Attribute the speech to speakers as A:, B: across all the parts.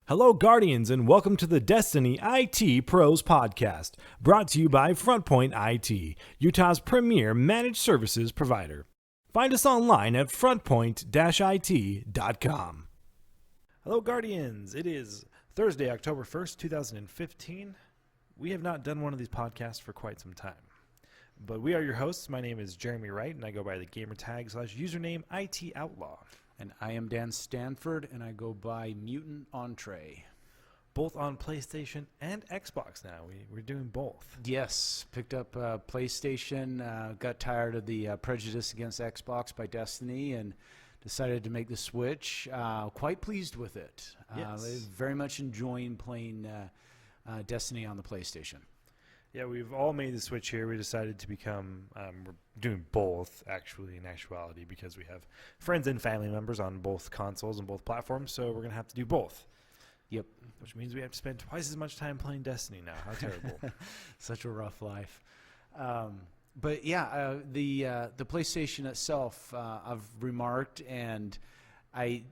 A: Hello, Guardians, and welcome to the Destiny IT Pros Podcast, brought to you by FrontPoint IT, Utah's premier managed services provider. Find us online at frontpoint-it.com. Hello, Guardians. It is Thursday, October 1st, 2015. We have not done one of these podcasts for quite some time, but we are your hosts. My name is Jeremy Wright, and I go by the gamertag / username IT Outlaw.
B: And I am Dan Stanford, and I go by Mutant Entree.
A: Both on PlayStation and Xbox now. We're doing both.
B: Yes, picked up PlayStation, got tired of the prejudice against Xbox by Destiny, and decided to make the switch. Quite pleased with it.
A: Yes.
B: Very much enjoying playing Destiny on the PlayStation.
A: Yeah, we've all made the switch here. We decided to become, we're doing both, actually, in actuality, because we have friends and family members on both consoles and both platforms, so we're going to have to do both.
B: Yep.
A: Which means we have to spend twice as much time playing Destiny now. How terrible.
B: Such a rough life. But yeah, the PlayStation itself, I've remarked, and I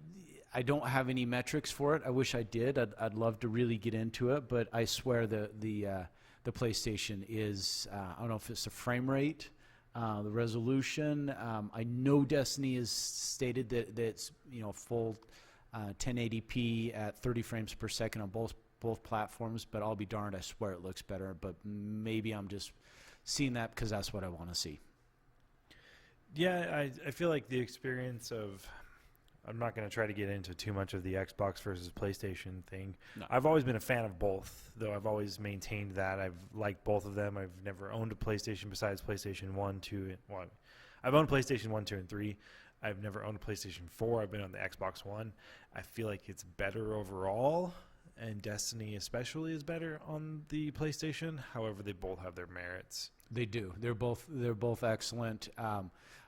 B: don't have any metrics for it. I wish I did. I'd love to really get into it, but I swear the PlayStation is, I don't know if it's the frame rate, the resolution. I know Destiny has stated that it's full 1080p at 30 frames per second on both platforms, but I'll be darned, I swear it looks better. But maybe I'm just seeing that because that's what I want to see.
A: Yeah, I feel like the experience of, I'm not going to try to get into too much of the Xbox versus PlayStation thing. No. I've always been a fan of both, though I've always maintained that. I've liked both of them. I've never owned a PlayStation besides PlayStation 1, 2, and 1. I've owned PlayStation 1, 2, and 3. I've never owned a PlayStation 4. I've been on the Xbox One. I feel like it's better overall, and Destiny especially is better on the PlayStation. However, they both have their merits.
B: They do. They're both excellent.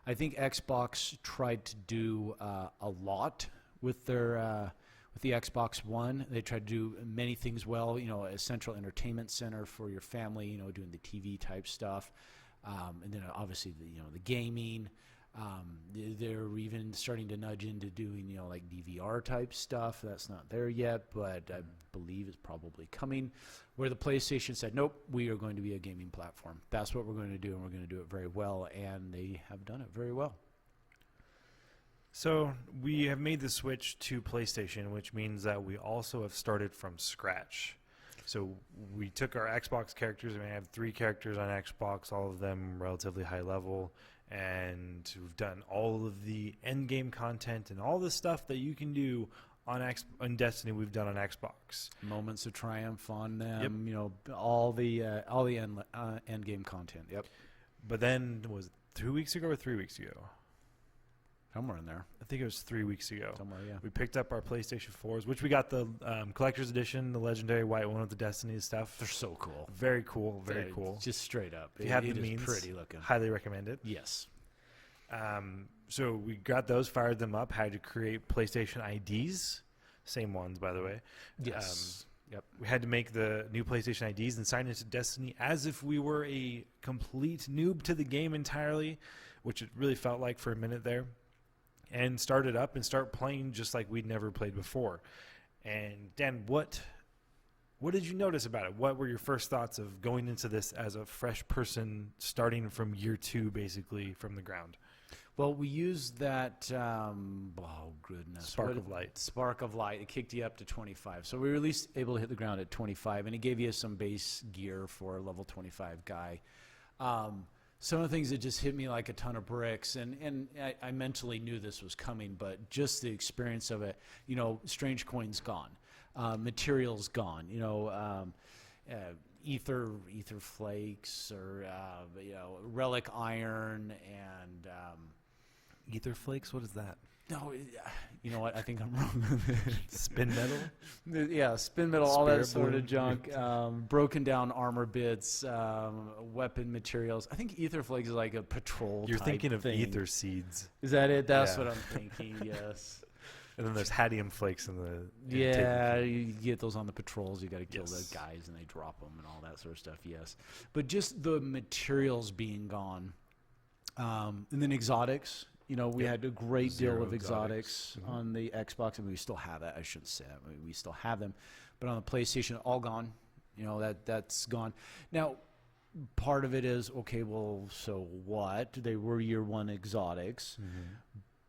B: I think Xbox tried to do a lot with their with the Xbox One. They tried to do many things well. A central entertainment center for your family. Doing the TV type stuff, and then obviously the gaming. They're even starting to nudge into doing like DVR type stuff. That's not there yet, but I believe it's probably coming. Where the PlayStation said, nope, we are going to be a gaming platform. That's what we're going to do, and we're going to do it very well, and they have done it very well.
A: So we have made the switch to PlayStation, which means that we also have started from scratch. So we took our Xbox characters, and we have 3 characters on Xbox, all of them relatively high level, and we've done all of the end game content and all the stuff that you can do on Destiny. We've done on Xbox.
B: Moments of triumph on them. Yep. All the end game content. Yep. But
A: then was it 2 weeks ago or 3 weeks ago?
B: Somewhere in there.
A: I think it was 3 weeks ago.
B: Somewhere, yeah.
A: We picked up our PlayStation 4s, which we got the collector's edition, the legendary white one with the Destiny stuff.
B: They're so cool.
A: Very cool. Very cool.
B: Just straight up.
A: If you have the means,
B: pretty looking.
A: Highly recommend it.
B: Yes.
A: So we got those, fired them up, had to create PlayStation IDs. Same ones, by the way.
B: Yes.
A: Yep. We had to make the new PlayStation IDs and sign into Destiny as if we were a complete noob to the game entirely, which it really felt like for a minute there. And start it up and start playing just like we'd never played before. And Dan, what did you notice about it? What were your first thoughts of going into this as a fresh person, starting from year 2, basically from the ground?
B: Well, we used that. Spark of light. It kicked you up to 25. So we were at least able to hit the ground at 25, and it gave you some base gear for a level 25 guy. Some of the things that just hit me like a ton of bricks, and I mentally knew this was coming, but just the experience of it, strange coins gone, materials gone, ether flakes, or relic iron, and
A: ether flakes. What is that?
B: No, you know what? I think I'm wrong.
A: Spin metal?
B: Yeah, spin metal, all that sort of junk. Broken down armor bits, weapon materials. I think ether flakes is like a patrol
A: You're
B: type
A: thinking of
B: thing.
A: ether seeds.
B: Is that it? That's what I'm thinking, yes.
A: And then there's hadium flakes in the...
B: Yeah, you get those on the patrols. You got to kill the guys, and they drop them and all that sort of stuff, yes. But just the materials being gone. And then exotics. You know, we had a great deal
A: Zero
B: of exotics
A: exotics.
B: on the Xbox. I mean, we still have that. I shouldn't say that. I mean, we still have them. But on the PlayStation, all gone. You know, that's gone. Now, part of it is, okay, well, so what? They were year one exotics.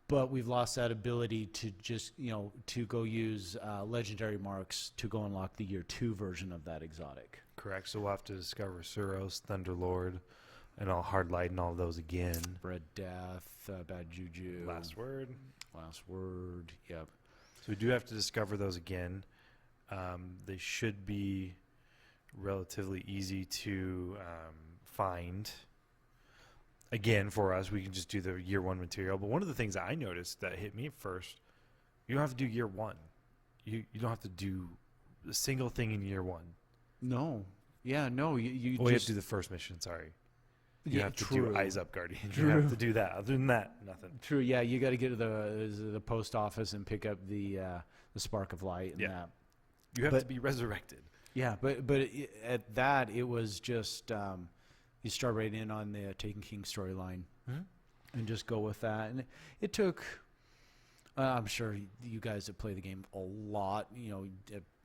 B: But we've lost that ability to just, you know, to go use legendary marks to go unlock the year 2 version of that exotic.
A: Correct. So we'll have to discover Suros, Thunderlord, and all Hard Light and all those again.
B: Red Death, Bad Juju.
A: Last Word.
B: Yep.
A: So we do have to discover those again. They should be relatively easy to find. Again, for us, we can just do the year 1 material. But one of the things that I noticed that hit me first, you don't have to do year 1. You don't have to do a single thing in year 1.
B: No. Yeah, no. You
A: Well, you have
B: just
A: to do the first mission, sorry. You
B: Yeah,
A: have to
B: true.
A: do Eyes Up Guardian. You
B: True.
A: have to do that. Other than that, nothing.
B: True. Yeah, you got to get to the post office and pick up the Spark of Light and
A: Yeah.
B: that.
A: You have
B: But-
A: to be resurrected.
B: Yeah, but at that it was just you start right in on the Taken King storyline and just go with that. And it took. I'm sure you guys that play the game a lot, you know,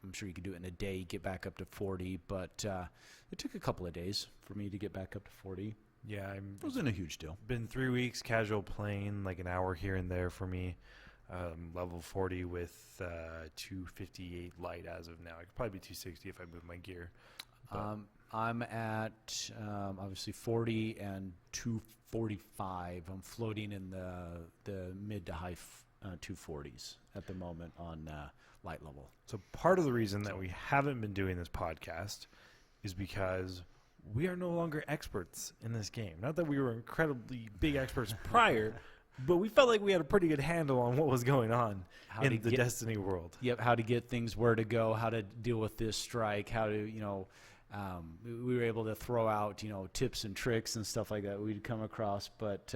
B: I'm sure you could do it in a day, get back up to 40. But it took a couple of days for me to get back up to 40.
A: Yeah,
B: It wasn't a huge deal.
A: been 3 weeks casual playing, like an hour here and there for me. Level 40 with 258 light as of now. I could probably be 260 if I move my gear. But
B: I'm at obviously 40 and 245. I'm floating in the mid to high 240s at the moment on light level.
A: so part of the reason that we haven't been doing this podcast is because we are no longer experts in this game. Not that we were incredibly big experts prior, but we felt like we had a pretty good handle on what was going on
B: How to
A: in the
B: get-
A: Destiny world.
B: Yep, how to get things, where to go, how to deal with this strike, how to, you know, we were able to throw out, you know, tips and tricks and stuff like that we'd come across. But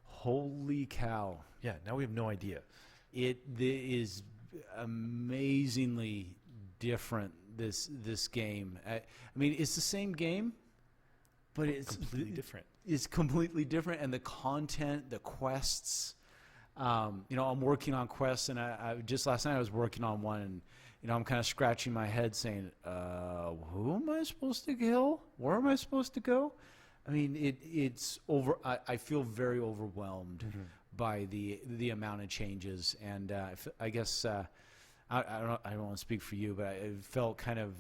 B: holy cow,
A: Yeah, now we have no idea.
B: it is amazingly different, this game. I mean, it's the same game, but it's
A: Completely different.
B: It's completely different, and the content, the quests. You know, I'm working on quests, and I just last night I was working on one, and you know, I'm kind of scratching my head, saying, "Who am I supposed to kill? Where am I supposed to go?" I mean, it's over. I feel very overwhelmed by the amount of changes, and I guess I don't want to speak for you, but I felt kind of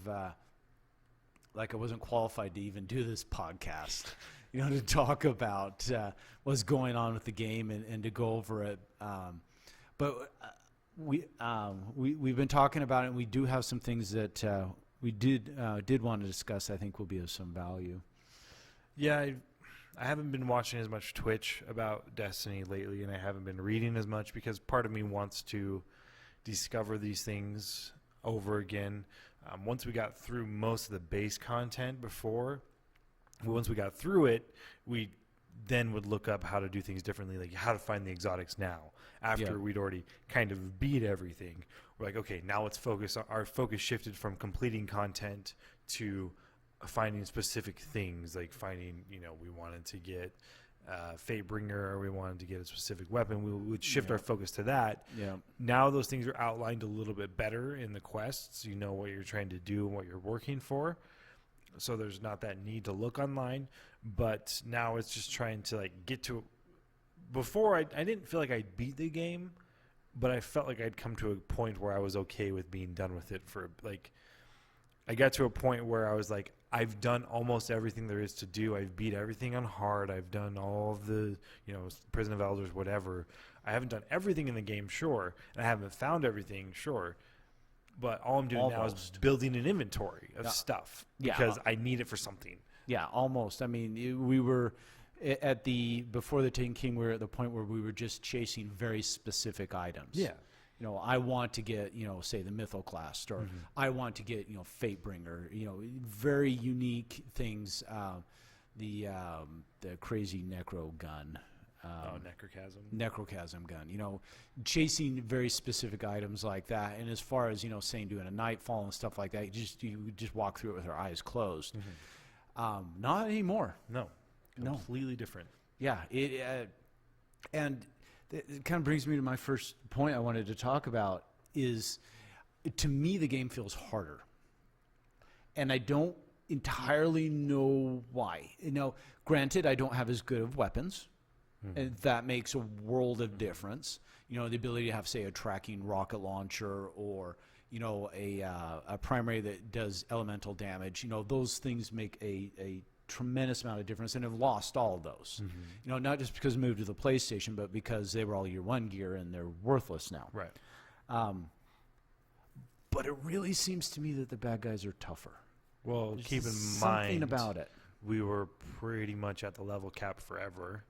B: like I wasn't qualified to even do this podcast. You know, to talk about what's going on with the game and to go over it. But we've been talking about it, and we do have some things that we did want to discuss. I think will be of some value.
A: Yeah, I haven't been watching as much Twitch about Destiny lately, and I haven't been reading as much because part of me wants to discover these things over again. Once we got through most of the base content before, once we got through it, we then would look up how to do things differently, like how to find the exotics now. After we'd already kind of beat everything, we're like, okay, now let's focus. Our focus shifted from completing content to finding specific things, like finding, you know, we wanted to get Fatebringer, or we wanted to get a specific weapon. We would shift our focus to that.
B: Yeah.
A: Now those things are outlined a little bit better in the quests. You know what you're trying to do and what you're working for. So there's not that need to look online, but now it's just trying to like get to. Before I didn't feel like I'd beat the game, but I felt like I'd come to a point where I was okay with being done with it. For like, I got to a point where I was like, I've done almost everything there is to do. I've beat everything on hard. I've done all of the, you know, Prison of Elders, whatever. I haven't done everything in the game, sure, and I haven't found everything, sure. But all I'm doing now is
B: Almost.
A: building an inventory of stuff
B: Yeah.
A: because I need it for something.
B: Yeah, almost. I mean, we were at before the Taken King. We were at the point where we were just chasing very specific items.
A: Yeah.
B: You know, I want to get, you know, say the Mythoclast, or I want to get, you know, Fatebringer. You know, very unique things. The crazy Necro gun. Necrochasm gun, you know, chasing very specific items like that. And as far as, you know, saying doing a Nightfall and stuff like that, you just walk through it with our eyes closed. Not anymore.
A: No. Completely different.
B: Yeah, And it kind of brings me to my first point I wanted to talk about is, to me, the game feels harder. And I don't entirely know why. Granted, I don't have as good of weapons, and that makes a world of difference. The ability to have, say, a tracking rocket launcher, or a primary that does elemental damage. Those things make a tremendous amount of difference, and have lost all of those. Not just because I moved to the PlayStation, but because they were all year one gear and they're worthless now.
A: Right.
B: But it really seems to me that the bad guys are tougher.
A: Well,
B: There's
A: keep in
B: something
A: mind
B: about it.
A: we were pretty much at the level cap forever.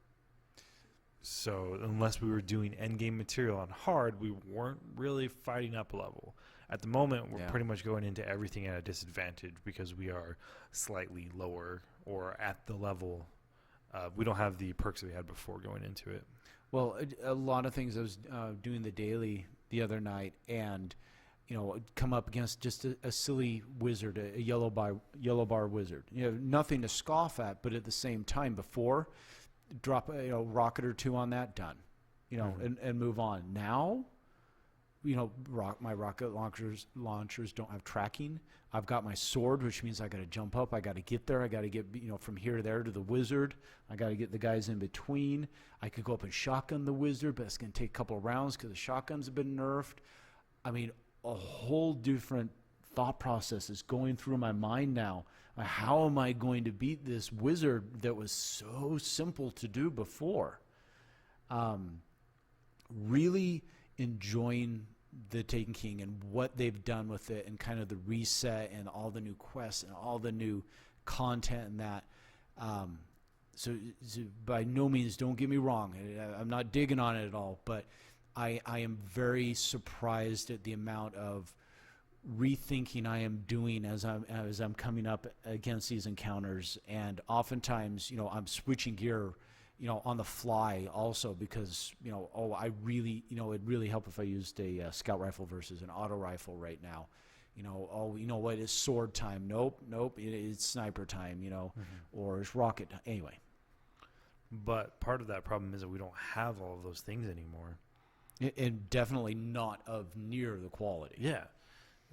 A: So unless we were doing endgame material on hard, we weren't really fighting up a level. At the moment, we're pretty much going into everything at a disadvantage because we are slightly lower or at the level. We don't have the perks that we had before going into it.
B: Well, a lot of things. I was doing the daily the other night, and come up against just a silly wizard, a yellow bar wizard. Nothing to scoff at, but at the same time, before, drop a rocket or two on that, done. And move on. Now, my rocket launchers don't have tracking. I've got my sword, which means I got to jump up. I got to get there. I got to get from here to there to the wizard. I got to get the guys in between. I could go up and shotgun the wizard, but it's going to take a couple of rounds because the shotguns have been nerfed. I mean, a whole different thought process is going through my mind now. How am I going to beat this wizard that was so simple to do before? Really enjoying the Taken King and what they've done with it, and kind of the reset and all the new quests and all the new content and that. So by no means, don't get me wrong, I'm not digging on it at all, but I am very surprised at the amount of rethinking I am doing as I'm coming up against these encounters. And oftentimes, I'm switching gear on the fly also, because I really, it'd really help if I used a scout rifle versus an auto rifle right now. What is sword time? Nope, it's sniper time, or it's rocket time. Anyway.
A: But part of that problem is that we don't have all of those things anymore.
B: And definitely not of near the quality.
A: Yeah.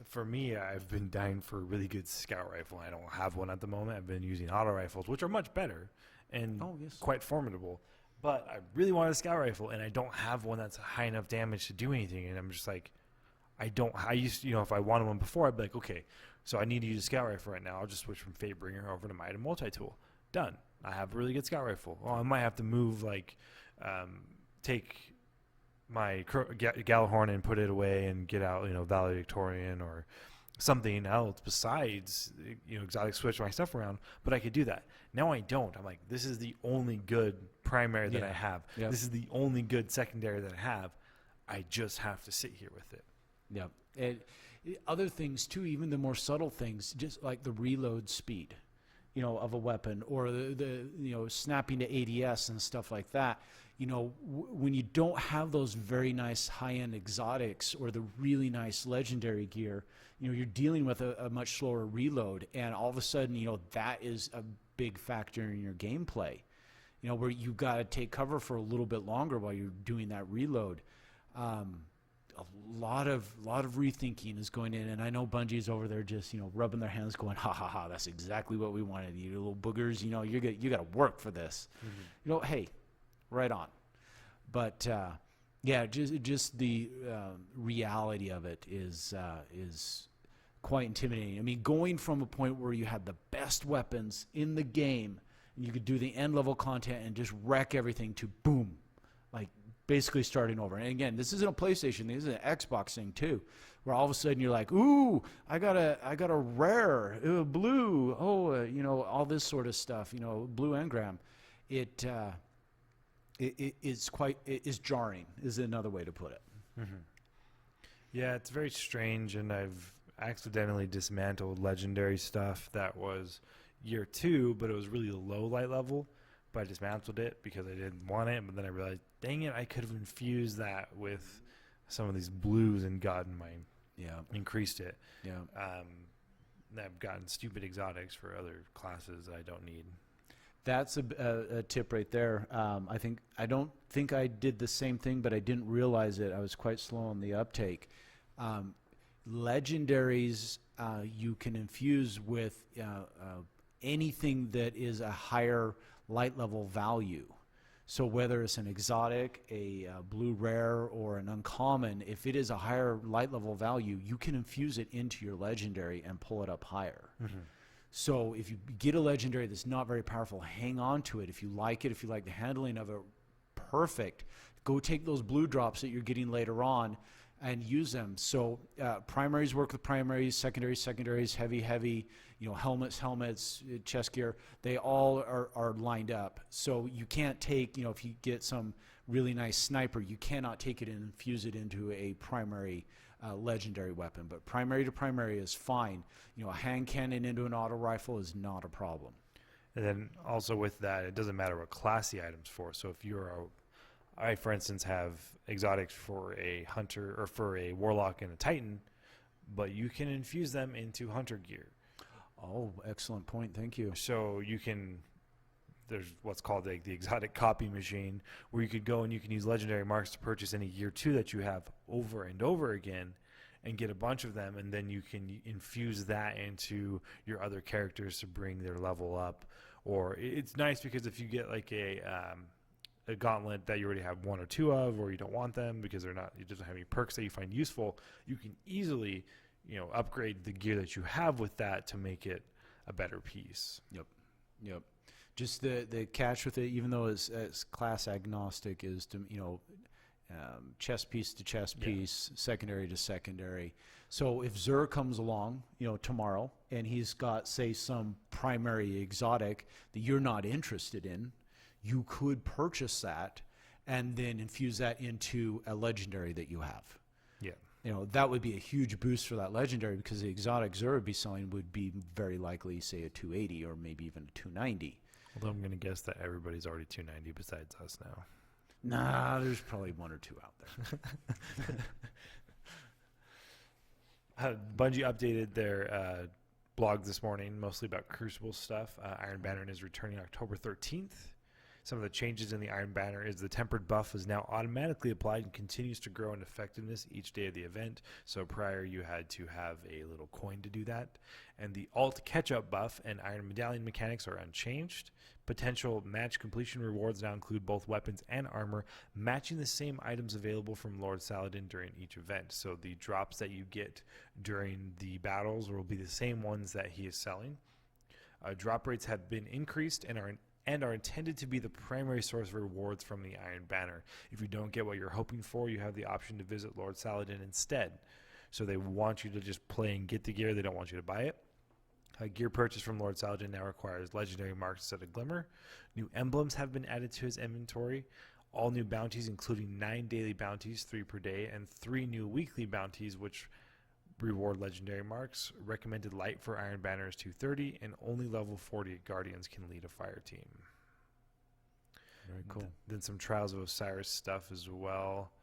A: For me, I've been dying for a really good scout rifle. I don't have one at the moment. I've been using auto rifles, which are much better and quite formidable. But I really want a scout rifle, and I don't have one that's high enough damage to do anything. And I'm just like, I used to, if I wanted one before, I'd be like, okay, so I need to use a scout rifle right now. I'll just switch from Fatebringer over to my item multi-tool. Done. I have a really good scout rifle. Well, I might have to move, take my Galahorn and put it away and get out, valedictorian or something else besides, exotic, switch my stuff around. But I could do that. Now I don't. I'm like, this is the only good primary that I have. Yep. This is the only good secondary that I have. I just have to sit here with it.
B: Yep. And other things too, even the more subtle things, just like the reload speed, of a weapon, or the snapping to ADS and stuff like that. When you don't have those very nice high-end exotics or the really nice legendary gear, you're dealing with a much slower reload, and all of a sudden, that is a big factor in your gameplay. Where you've got to take cover for a little bit longer while you're doing that reload. A lot of rethinking is going in, and I know Bungie's over there just rubbing their hands, going, "Ha ha ha! That's exactly what we wanted. You little boogers, you got to work for this." Mm-hmm. Hey, right on. But just the reality of it is quite intimidating. I mean, going from a point where you had the best weapons in the game, and you could do the end level content and just wreck everything, to boom, like basically starting over. And again, this isn't a PlayStation thing, this is an Xbox thing too, where all of a sudden you're like, ooh, I got a rare blue, all this sort of stuff, blue engram. It is jarring, is another way to put it.
A: Mm-hmm. Yeah, it's very strange, and I've accidentally dismantled legendary stuff that was year 2, but it was really low light level. But I dismantled it because I didn't want it, but then I realized, dang it, I could have infused that with some of these blues and increased it. Yeah. I've gotten stupid exotics for other classes that I don't need.
B: That's a tip right there. I don't think I did the same thing, but I didn't realize it. I was quite slow on the uptake. Legendaries you can infuse with anything that is a higher light level value. So whether it's an exotic, a blue rare, or an uncommon, if it is a higher light level value, you can infuse it into your legendary and pull it up higher. Mm-hmm. So if you get a legendary that's not very powerful, hang on to it. If you like it, if you like the handling of it, perfect. Go take those blue drops that you're getting later on and use them. So primaries work with primaries, secondaries, heavy, helmets, chest gear. They all are lined up. So you can't take, if you get some really nice sniper, you cannot take it and infuse it into a primary legendary weapon. But primary to primary is fine. A hand cannon into an auto rifle is not a problem.
A: And then also with that, it doesn't matter what class the item's for. So if I, for instance, have exotics for a hunter or for a warlock and a titan, but you can infuse them into hunter gear.
B: Oh, excellent point. Thank you.
A: So there's what's called the exotic copy machine, where you could go and you can use legendary marks to purchase any gear 2 that you have over and over again and get a bunch of them, and then you can infuse that into your other characters to bring their level up. Or it's nice because if you get like a gauntlet that you already have 1 or 2 of, or you don't want them because it doesn't have any perks that you find useful, you can easily upgrade the gear that you have with that to make it a better piece.
B: Yep. Just the catch with it, even though it's class agnostic, is to chest piece to chest piece, secondary to secondary. So if Zur comes along, tomorrow, and he's got, say, some primary exotic that you're not interested in, you could purchase that and then infuse that into a legendary that you have.
A: Yeah.
B: That would be a huge boost for that legendary, because the exotic Zur would be selling would be very likely, say, a 280 or maybe even a 290.
A: Although I'm going to guess that everybody's already 290 besides us now.
B: Nah, there's probably 1 or 2 out
A: there. Bungie updated their blog this morning, mostly about Crucible stuff. Iron Banner is returning October 13th. Some of the changes in the Iron Banner is the tempered buff is now automatically applied and continues to grow in effectiveness each day of the event. So prior you had to have a little coin to do that. And the alt catch-up buff and Iron Medallion mechanics are unchanged. Potential match completion rewards now include both weapons and armor, matching the same items available from Lord Saladin during each event. So the drops that you get during the battles will be the same ones that he is selling. Drop rates have been increased and are intended to be the primary source of rewards from the Iron Banner. If you don't get what you're hoping for, you have the option to visit Lord Saladin instead. So they want you to just play and get the gear. They don't want you to buy it. Gear purchase from Lord Saladin now requires legendary marks instead of glimmer. New emblems have been added to his inventory. All new bounties, including 9 daily bounties, 3 per day, and 3 new weekly bounties, which reward legendary marks. Recommended light for Iron Banner is 230, and only level 40 Guardians can lead a fire team.
B: Very cool.
A: Then some Trials of Osiris stuff as well.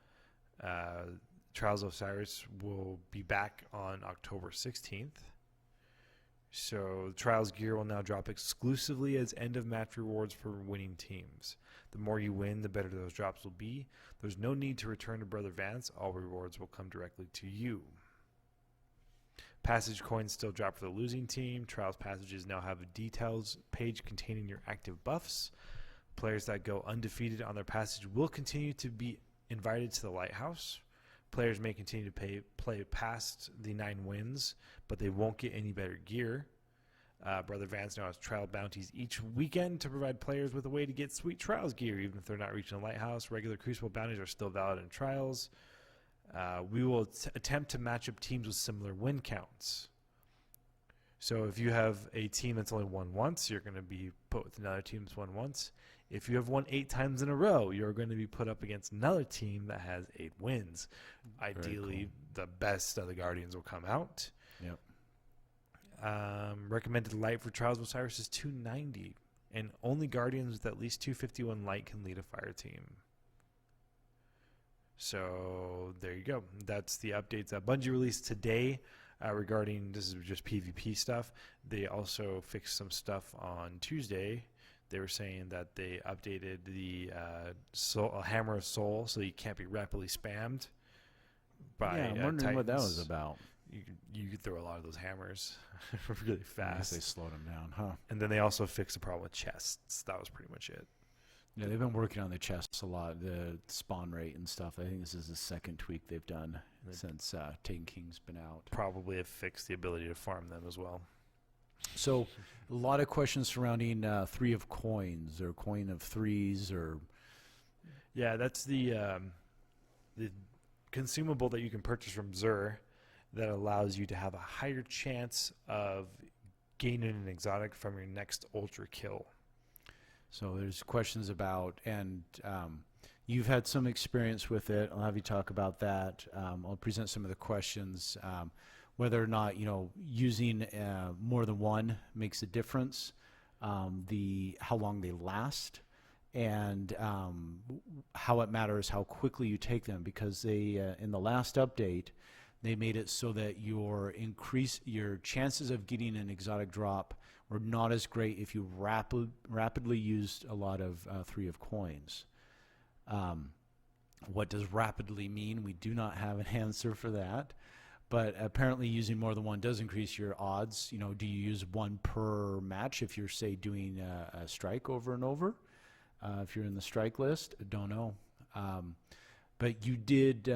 A: Trials of Osiris will be back on October 16th. So Trials gear will now drop exclusively as end-of-match rewards for winning teams. The more you win, the better those drops will be. There's no need to return to Brother Vance. All rewards will come directly to you. Passage coins still drop for the losing team. Trials passages now have a details page containing your active buffs. Players that go undefeated on their passage will continue to be invited to the Lighthouse. Players may continue to play past the 9 wins, but they won't get any better gear. Brother Vance now has trial bounties each weekend to provide players with a way to get sweet Trials gear, even if they're not reaching the Lighthouse. Regular Crucible bounties are still valid in Trials. We will attempt to match up teams with similar win counts. So if you have a team that's only won once, you're going to be put with another team that's won once. If you have won 8 times in a row, you're going to be put up against another team that has 8 wins. Ideally, the best of the Guardians will come out.
B: Yep.
A: Recommended light for Trials of Osiris is 290, and only Guardians with at least 251 light can lead a fire team. So there you go. That's the updates that Bungie released today regarding, this is just PvP stuff. They also fixed some stuff on Tuesday they were saying that they updated the Hammer of Soul so you can't be rapidly spammed by
B: I'm wondering what that was
A: Titans.
B: about.
A: You could throw a lot of those hammers really
B: I guess
A: fast.
B: they slowed them down, huh?
A: And then they also fixed the problem with chests. That was pretty much it.
B: Yeah, they've been working on the chests a lot, the spawn rate and stuff. I think this is the second tweak they've done since Taken King's been out.
A: Probably have fixed the ability to farm them as well.
B: So, a lot of questions surrounding 3 of coins or coin of threes or.
A: Yeah, that's the consumable that you can purchase from Zur that allows you to have a higher chance of gaining an exotic from your next ultra kill.
B: So there's questions about, and you've had some experience with it. I'll have you talk about that. I'll present some of the questions, whether or not using more than one makes a difference, how long they last, and how it matters how quickly you take them. Because they in the last update, they made it so that your chances of getting an exotic drop were not as great if you rapidly used a lot of 3 of coins. What does rapidly mean? We do not have an answer for that. But apparently using more than one does increase your odds. Do you use one per match if you're, say, doing a strike over and over? If you're in the strike list, don't know. But you did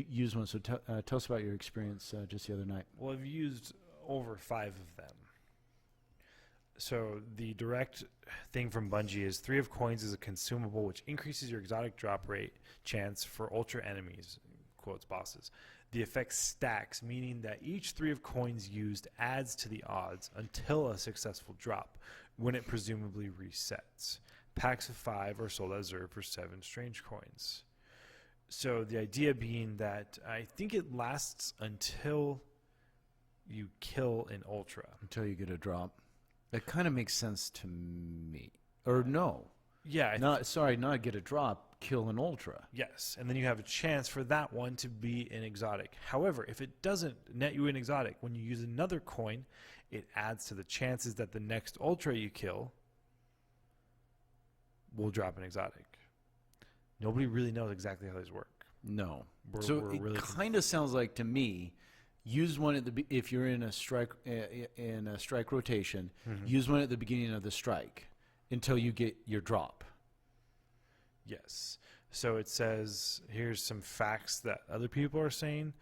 B: use one, so tell us about your experience just the other night.
A: Well, I've used over 5 of them. So the direct thing from Bungie is 3 of coins is a consumable which increases your exotic drop rate chance for ultra enemies, quotes bosses. The effect stacks, meaning that each 3 of coins used adds to the odds until a successful drop, when it presumably resets. Packs of 5 are sold as Zur for 7 strange coins. So the idea being that I think it lasts until you kill an ultra.
B: Until you get a drop. That kind of makes sense to me. Or no.
A: Yeah.
B: Not get a drop, kill an ultra.
A: Yes, and then you have a chance for that one to be an exotic. However, if it doesn't net you an exotic, when you use another coin, it adds to the chances that the next ultra you kill will drop an exotic. Nobody really knows exactly how these work.
B: No.
A: We're
B: it
A: really
B: kind of sounds like to me, use one if you're in a strike rotation, use one at the beginning of the strike until you get your drop.
A: Yes. So it says, here's some facts that other people are saying.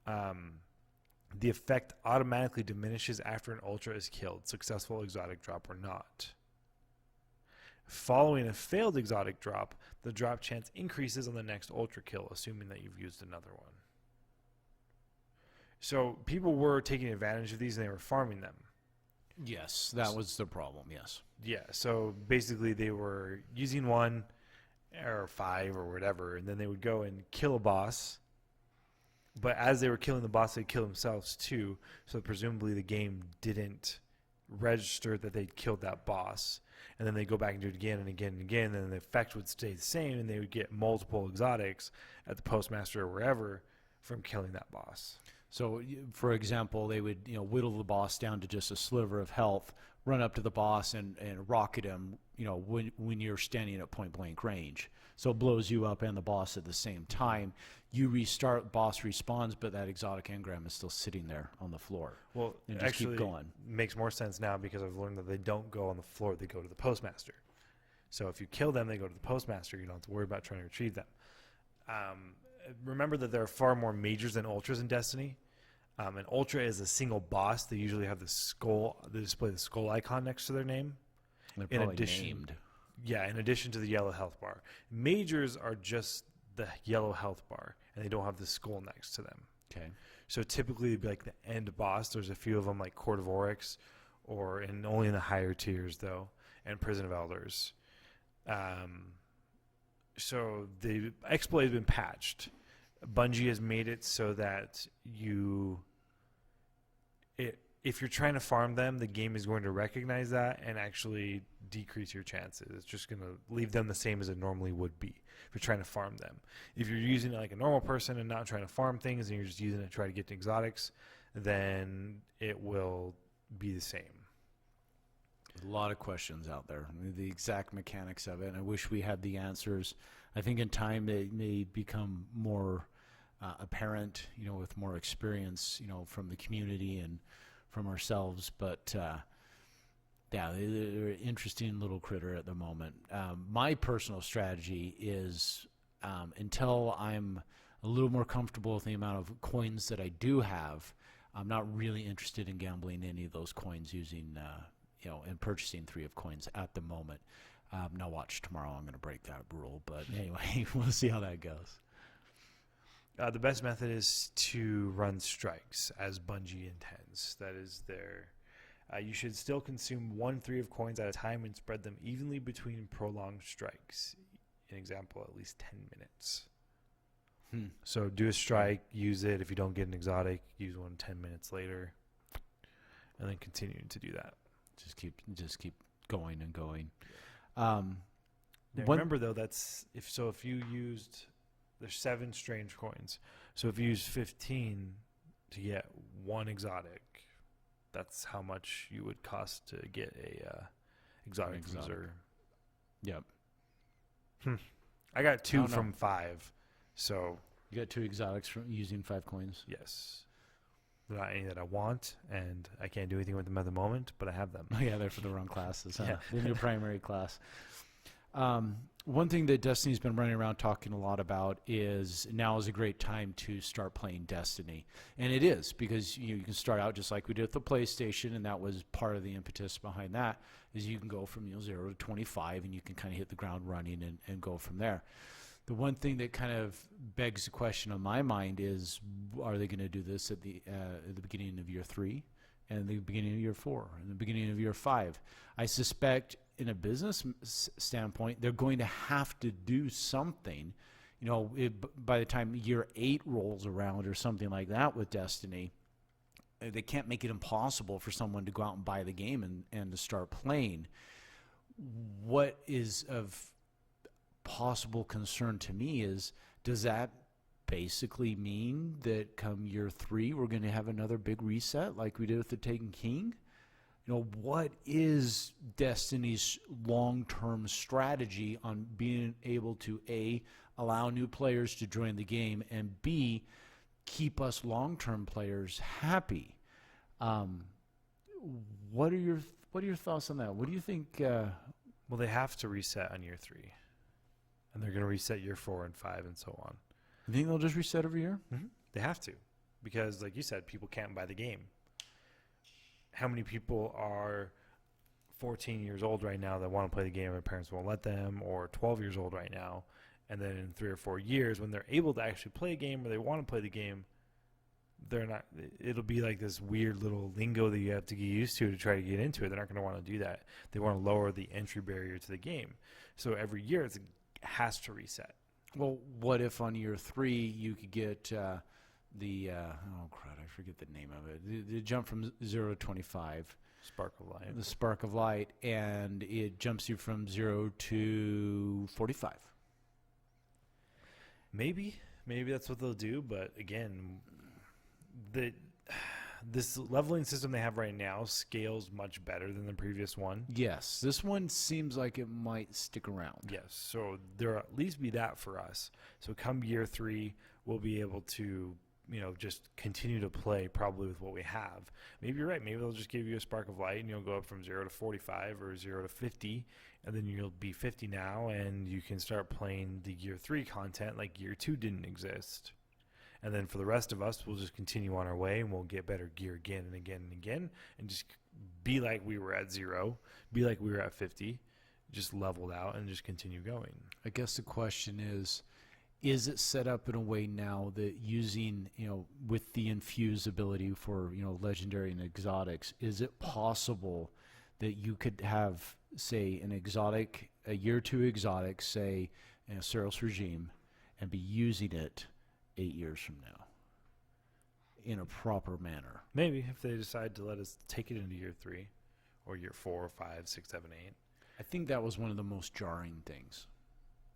A: The effect automatically diminishes after an ultra is killed, successful exotic drop or not. Following a failed exotic drop, the drop chance increases on the next ultra kill, assuming that you've used another one. So people were taking advantage of these and they were farming them.
B: Yes, that was the problem, yes.
A: Yeah, so basically they were using 1 or 5 or whatever, and then they would go and kill a boss. But as they were killing the boss, they'd kill themselves too. So presumably the game didn't register that they'd killed that boss. And then they go back and do it again and again and again, and then the effect would stay the same, and they would get multiple exotics at the postmaster or wherever from killing that boss.
B: So, for example, they would whittle the boss down to just a sliver of health, run up to the boss and rocket him, when you're standing at point blank range. So it blows you up and the boss at the same time. You restart, boss respawns, but that exotic engram is still sitting there on the floor.
A: Well,
B: and just
A: actually,
B: keep going.
A: Makes more sense now because I've learned that they don't go on the floor; they go to the postmaster. So if you kill them, they go to the postmaster. You don't have to worry about trying to retrieve them. Remember that there are far more majors than ultras in Destiny. An ultra is a single boss. They usually have the skull. They display the skull icon next to their name.
B: They're probably named.
A: Yeah, in addition to the yellow health bar. Majors are just the yellow health bar, and they don't have the skull next to them.
B: Okay.
A: So typically, it'd be like the end boss. There's a few of them like Court of Oryx, and only in the higher tiers though, and Prison of Elders. So the exploit has been patched. Bungie has made it so that if you're trying to farm them, the game is going to recognize that and actually decrease your chances. It's just going to leave them the same as it normally would be if you're trying to farm them. If you're using it like a normal person and not trying to farm things and you're just using it to try to get to exotics, then it will be the same.
B: A lot of questions out there. I mean, the exact mechanics of it, and I wish we had the answers. I think in time they may become more apparent, with more experience, from the community and from ourselves. But yeah, they're an interesting little critter at the moment. My personal strategy is until I'm a little more comfortable with the amount of coins that I do have, I'm not really interested in gambling any of those coins using, and purchasing 3 of coins at the moment. Now watch tomorrow. I'm going to break that rule. But anyway, we'll see how that goes.
A: The best method is to run strikes as Bungie intends. That is their... you should still consume 1 3 of coins at a time and spread them evenly between prolonged strikes. An example, at least 10 minutes. So do a strike, use it. If you don't get an exotic, use one 10 minutes later, and then continue to do that.
B: Just keep going and going.
A: Remember though, if you used, there's 7 strange coins. So if you use 15 to get 1 exotic, that's how much you would cost to get a exotic from Xur.
B: Yep.
A: I got 2 from 5. So
B: you got 2 exotics from using 5 coins.
A: Yes. They're not any that I want, and I can't do anything with them at the moment, but I have them.
B: Oh, yeah, they're for the wrong classes. Huh? Yeah. They're in your primary class. One thing that Destiny's been running around talking a lot about is now is a great time to start playing Destiny. And it is, because you can start out just like we did with the PlayStation, and that was part of the impetus behind that, is you can go from 0 to 25, and you can kind of hit the ground running and go from there. The one thing that kind of begs the question on my mind is, are they going to do this at the beginning of year 3 and the beginning of year 4 and the beginning of year 5? I suspect in a business standpoint, they're going to have to do something. By the time year 8 rolls around or something like that with Destiny, they can't make it impossible for someone to go out and buy the game and to start playing. What is of possible concern to me is, does that basically mean that come year 3 we're going to have another big reset like we did with the Taken King? What is Destiny's long-term strategy on being able to A, allow new players to join the game, and B, keep us long-term players happy? What are your thoughts on that? What do you think?
A: Well, they have to reset on year 3. And they're going to reset year 4 and 5 and so on.
B: You think they'll just reset every year?
A: Mm-hmm. They have to. Because, like you said, people can't buy the game. How many people are 14 years old right now that want to play the game and their parents won't let them, or 12 years old right now, and then in 3 or 4 years when they're able to actually play a game or they want to play the game, they're not. It'll be like this weird little lingo that you have to get used to try to get into it. They're not going to want to do that. They want to lower the entry barrier to the game. So every year it has to reset.
B: Well, what if on year 3 you could get I forget the name of it. The jump from 0 to 25.
A: Spark of Light.
B: The Spark of Light, and it jumps you from 0 to 45.
A: Maybe that's what they'll do, but again, this leveling system they have right now scales much better than the previous one.
B: Yes, this one seems like it might stick around.
A: Yes, so there'll at least be that for us. So come year 3, we'll be able to, just continue to play probably with what we have. Maybe you're right. Maybe they'll just give you a Spark of Light and you'll go up from 0 to 45 or 0 to 50, and then you'll be 50 now, and you can start playing the year 3 content like year 2 didn't exist. And then for the rest of us, we'll just continue on our way, and we'll get better gear again and again and again, and just be like we were at 0, be like we were at 50, just leveled out, and just continue going.
B: I guess the question is it set up in a way now that using, with the infuse ability for, legendary and exotics, is it possible that you could have, say, an exotic, a year 2 exotic, say, in a Seros regime, and be using it 8 years from now in a proper manner?
A: Maybe if they decide to let us take it into year 3 or year 4 or 5, 6, 7, 8.
B: I think that was one of the most jarring things.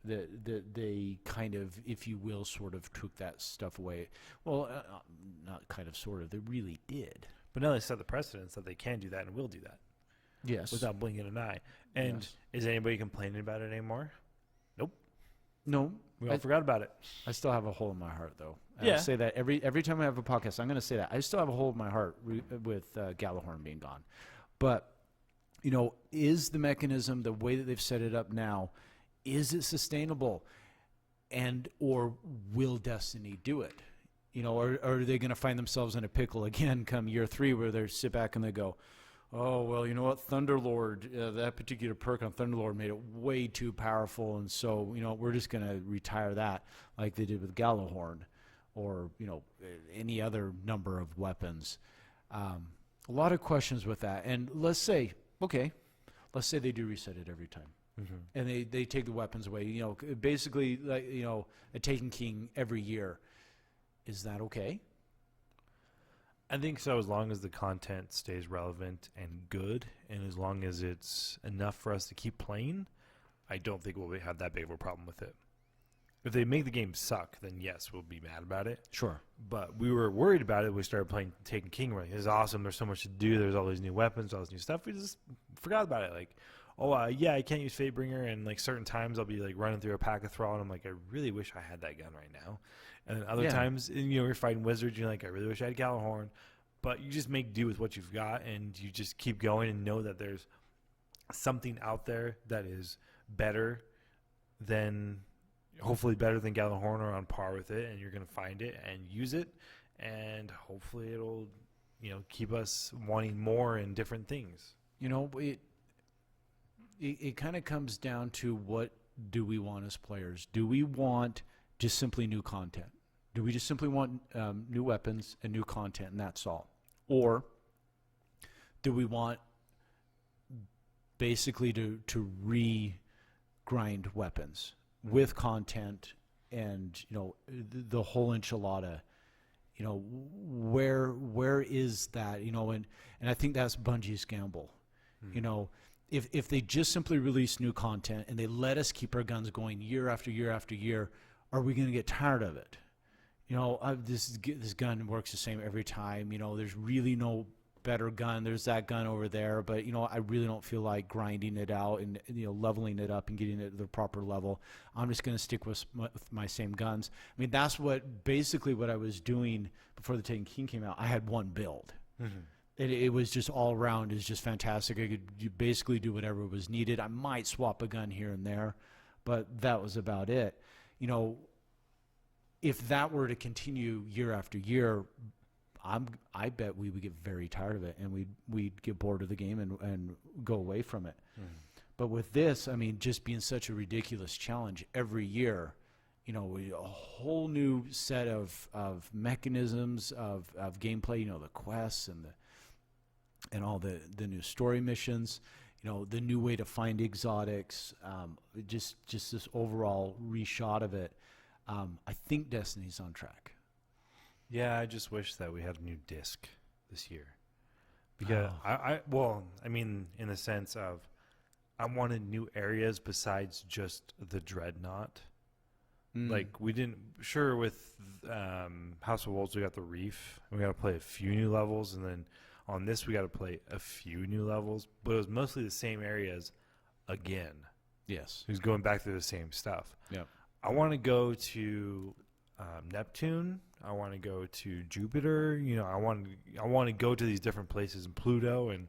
B: That they kind of, if you will, sort of took that stuff away. Well, not kind of, sort of. They really did.
A: But now they set the precedence that they can do that and will do that.
B: Yes.
A: without blinking an eye. And
B: Yes.
A: is anybody complaining about it anymore? Nope.
B: No.
A: We all forgot about it.
B: I still have a hole in my heart, though.
A: Yeah.
B: I say that every time I have a podcast, I'm going to say that. I still have a hole in my heart with Gallahorn being gone. But, is the mechanism, the way that they've set it up now, is it sustainable? Or will Destiny do it? Or are they going to find themselves in a pickle again come year 3 where they sit back and they go, oh, well, you know what, Thunderlord, that particular perk on Thunderlord made it way too powerful, and so, we're just going to retire that like they did with Gallahorn or, any other number of weapons. A lot of questions with that. And let's say they do reset it every time. Mm-hmm. And they take the weapons away, basically like, a Taken King every year. Is that okay?
A: I think so, as long as the content stays relevant and good, and as long as it's enough for us to keep playing, I don't think we'll have that big of a problem with it. If they make the game suck, then yes, we'll be mad about it.
B: Sure.
A: But we were worried about it when we started playing Taken King. We're like, this is awesome. There's so much to do. There's all these new weapons, all this new stuff. We just forgot about it. Like, I can't use Fatebringer, and like certain times I'll be like running through a pack of Thrall, and I'm like, I really wish I had that gun right now. And then other times, you're fighting wizards, you're like, I really wish I had Gallahorn. But you just make do with what you've got, and you just keep going and know that there's something out there that is better than, hopefully better than Gallahorn or on par with it, and you're going to find it and use it, and hopefully it'll, keep us wanting more and different things.
B: It kind of comes down to, what do we want as players? Do we want just simply new content? Do we just simply want new weapons and new content, and that's all? Or do we want basically to re-grind weapons with content and, the whole enchilada? Where is that? And I think that's Bungie's gamble. If they just simply release new content and they let us keep our guns going year after year after year, are we going to get tired of it? This gun works the same every time. There's really no better gun. There's that gun over there, but I really don't feel like grinding it out and leveling it up and getting it to the proper level. I'm just going to stick with my same guns. I mean, that's basically what I was doing before the Taken King came out. I had one build. Mm-hmm. It was just all around is just fantastic. I could basically do whatever was needed. I might swap a gun here and there, but that was about it. If that were to continue year after year, I bet we would get very tired of it, and we'd get bored of the game and go away from it. Mm-hmm. But with this, I mean, just being such a ridiculous challenge every year, a whole new set of mechanisms of gameplay. The quests and all the new story missions. The new way to find exotics. Just this overall reshot of it. I think Destiny's on track.
A: Yeah, I just wish that we had a new disc this year. Because I mean, in the sense of, I wanted new areas besides just the Dreadnought. Like, we didn't, sure, with House of Wolves, we got the Reef, and we got to play a few new levels, and then on this, we got to play a few new levels, but it was mostly the same areas again.
B: Yes.
A: It was going back through the same stuff.
B: Yeah.
A: I want to go to Neptune. I want to go to Jupiter. I want to go to these different places in Pluto, and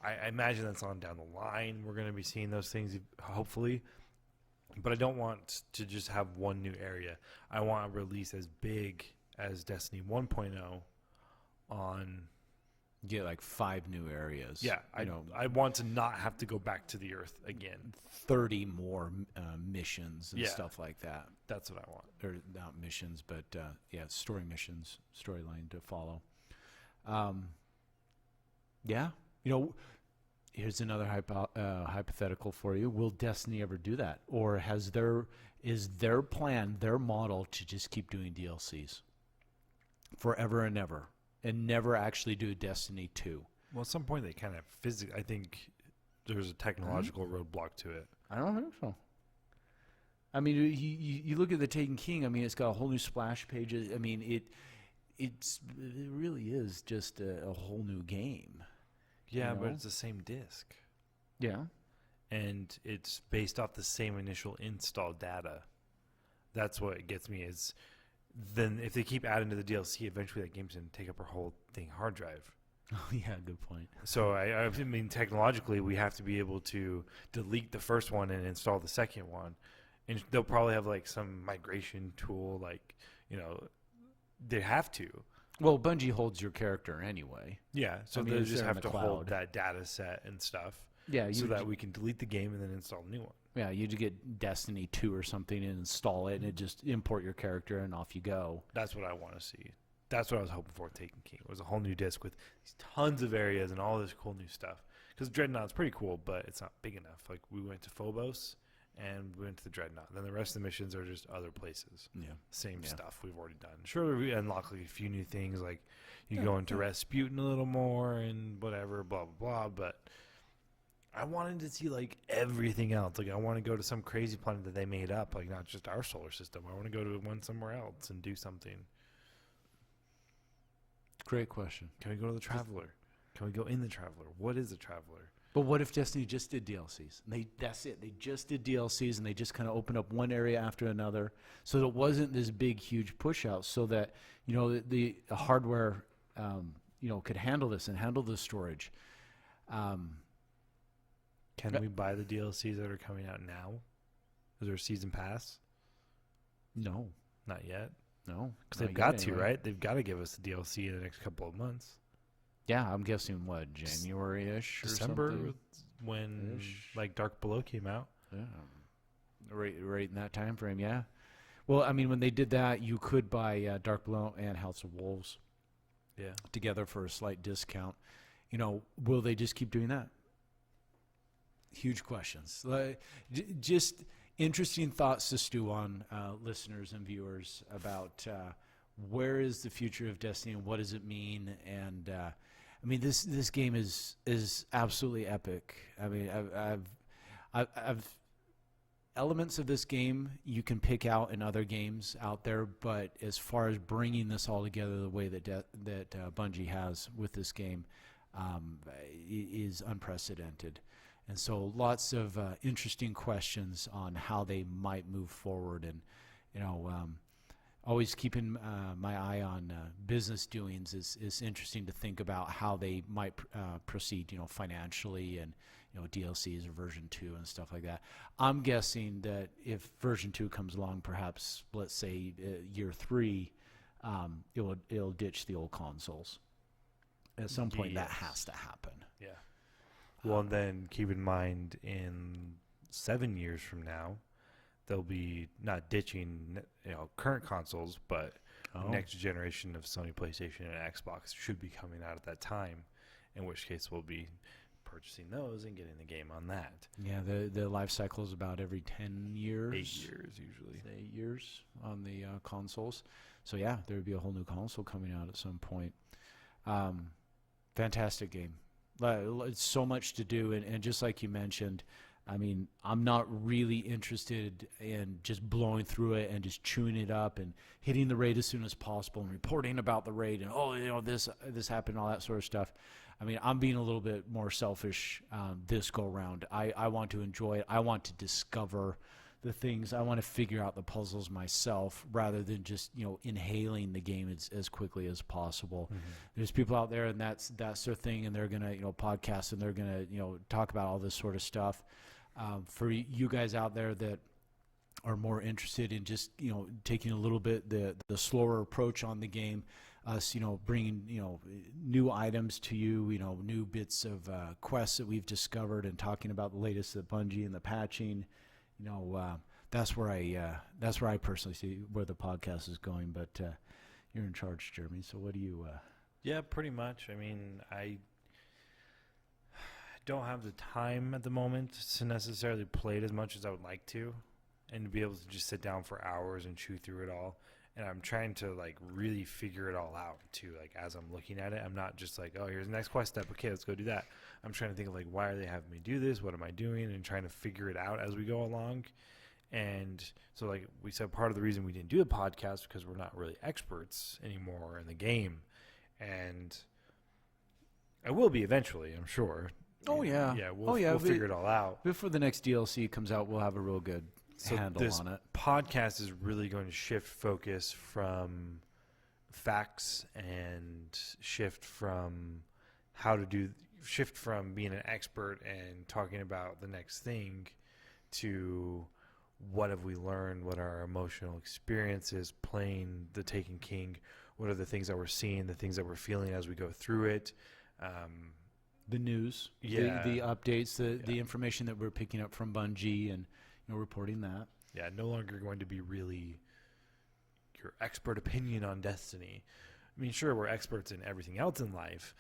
A: I imagine that's on down the line. We're going to be seeing those things, hopefully. But I don't want to just have one new area. I want a release as big as Destiny 1.0 on...
B: Get like 5 new areas.
A: Yeah, I want to not have to go back to the Earth again.
B: 30 more missions and stuff like that.
A: That's what I want.
B: Or not missions, but story missions, storyline to follow. Here's another hypothetical for you. Will Destiny ever do that, or is their plan, their model, to just keep doing DLCs forever and ever? And never actually do Destiny 2.
A: Well, at some point they kind of I think there's a technological roadblock to it.
B: I don't think so. I mean, you look at the Taken King. I mean, it's got a whole new splash pages. I mean, it really is just a whole new game.
A: Yeah, but it's the same disc.
B: Yeah.
A: and it's based off the same initial install data. That's what gets me is then if they keep adding to the DLC, eventually that game's going to take up our whole thing hard drive.
B: Oh, yeah, good point.
A: So I mean, technologically, we have to be able to delete the first one and install the second one, and they'll probably have like some migration tool, like they have to.
B: Well, Bungie holds your character anyway.
A: Yeah, so
B: I mean,
A: they
B: it's
A: just
B: there in
A: have
B: the
A: to hold
B: cloud.
A: that data set and stuff,
B: Yeah,
A: so that we can delete the game and then install a new one.
B: Yeah, you get Destiny 2 or something and install it, and it just import your character, and off you go.
A: That's what I want to see. That's what I was hoping for with Taken King. It was a whole new disc with these tons of areas and all this cool new stuff. Because Dreadnought's pretty cool, but it's not big enough. Like, we went to Phobos, and we went to the Dreadnought. Then the rest of the missions are just other places.
B: Yeah.
A: Same stuff we've already done. Sure, we unlock like a few new things, like you go into Rasputin a little more and whatever, blah, blah, blah. But I wanted to see, like, everything else. Like, I want to go to some crazy planet that they made up, like, not just our solar system. I want to go to one somewhere else and do something.
B: Great question.
A: Can we go to the Traveler? Can we go in the Traveler? What is a Traveler?
B: But what if Destiny just did DLCs? That's it. They just did DLCs, and they just kind of opened up one area after another, so it wasn't this big, huge push out. So that the hardware, could handle this and handle the storage.
A: Can we buy the DLCs that are coming out now? Is there a season pass?
B: No,
A: Not yet.
B: no,
A: Because they've got to, right? They've got to give us the DLC in the next couple of months.
B: Yeah, I'm guessing what, January-ish,
A: December,
B: or something?
A: when
B: Ish.
A: like Dark Below came out.
B: Yeah, right in that time frame. Yeah. Well, I mean, when they did that, you could buy Dark Below and House of Wolves
A: Yeah.
B: together for a slight discount. Will they just keep doing that? Huge questions. Just interesting thoughts to stew on, listeners and viewers, about where is the future of Destiny and what does it mean? And I mean, this game is absolutely epic. I mean, I've elements of this game you can pick out in other games out there, but as far as bringing this all together the way that Bungie has with this game, is unprecedented. And so lots of interesting questions on how they might move forward, and always keeping my eye on business doings is interesting to think about how they might proceed, financially, and DLCs or version 2 and stuff like that. I'm guessing that if version 2 comes along, perhaps let's say year 3, it'll ditch the old consoles. At some point, that has to happen.
A: Yeah. Well, and then keep in mind, in 7 years from now, they'll be not ditching current consoles, but the next generation of Sony PlayStation and Xbox should be coming out at that time, in which case we'll be purchasing those and getting the game on that.
B: Yeah, the life cycle is about every 10 years.
A: 8 years usually.
B: 8 years on the consoles. So yeah, there would be a whole new console coming out at some point. Fantastic game. It's so much to do, and just like you mentioned, I mean, I'm not really interested in just blowing through it and just chewing it up and hitting the raid as soon as possible and reporting about the raid and this happened, all that sort of stuff. I mean, I'm being a little bit more selfish this go round. I want to enjoy it. I want to discover the things. I want to figure out the puzzles myself rather than just inhaling the game as quickly as possible. Mm-hmm. There's people out there, and that's their thing, and they're gonna podcast, and they're gonna talk about all this sort of stuff. For you guys out there that are more interested in just taking a little bit the slower approach on the game, us bringing new items to you, new bits of quests that we've discovered, and talking about the latest at Bungie and the patching. That's where I personally see where the podcast is going. But you're in charge, Jeremy. So what do you?
A: Yeah, pretty much. I mean, I don't have the time at the moment to necessarily play it as much as I would like to, and to be able to just sit down for hours and chew through it all. And I'm trying to really figure it all out too. As I'm looking at it, I'm not just oh, here's the next quest step. Okay, let's go do that. I'm trying to think of why are they having me do this? What am I doing? And trying to figure it out as we go along. And so we said, part of the reason we didn't do a podcast because we're not really experts anymore in the game. And I will be eventually, I'm sure.
B: Oh, yeah.
A: Yeah, we'll figure it all out.
B: Before the next DLC comes out, we'll have a real good handle
A: this
B: on it.
A: podcast is really going to shift focus from facts and shift from being an expert and talking about the next thing to what have we learned, what are our emotional experiences playing the Taken King, what are the things that we're seeing, the things that we're feeling as we go through it.
B: The news,
A: Yeah.
B: the updates, the information that we're picking up from Bungie and reporting that.
A: Yeah, no longer going to be really your expert opinion on Destiny. I mean, sure, we're experts in everything else in life,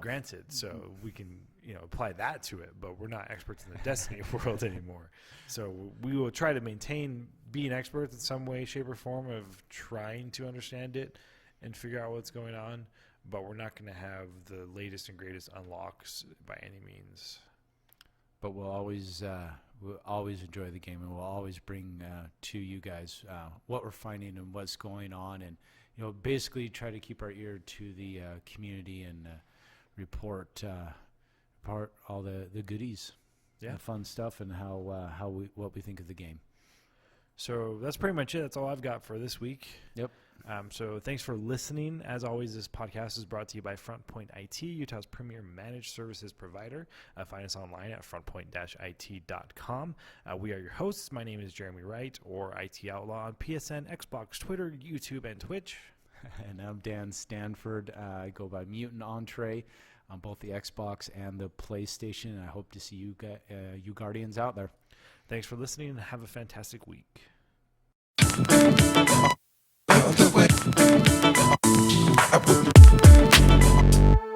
A: granted, so we can apply that to it, but we're not experts in the Destiny world anymore. So we will try to maintain being experts in some way, shape, or form of trying to understand it and figure out what's going on, but we're not going to have the latest and greatest unlocks by any means.
B: But we'll always enjoy the game, and we'll always bring to you guys what we're finding and what's going on, and basically try to keep our ear to the community and report all the goodies, the fun stuff, and what we think of the game.
A: So that's pretty much it. That's all I've got for this week.
B: Yep.
A: So thanks for listening. As always, this podcast is brought to you by FrontPoint IT, Utah's premier managed services provider. Find us online at frontpoint-it.com. We are your hosts. My name is Jeremy Wright, or IT Outlaw on PSN, Xbox, Twitter, YouTube, and Twitch.
B: And I'm Dan Stanford. I go by Mutant Entree on both the Xbox and the PlayStation. And I hope to see you Guardians out there.
A: Thanks for listening, and have a fantastic week.
C: The way I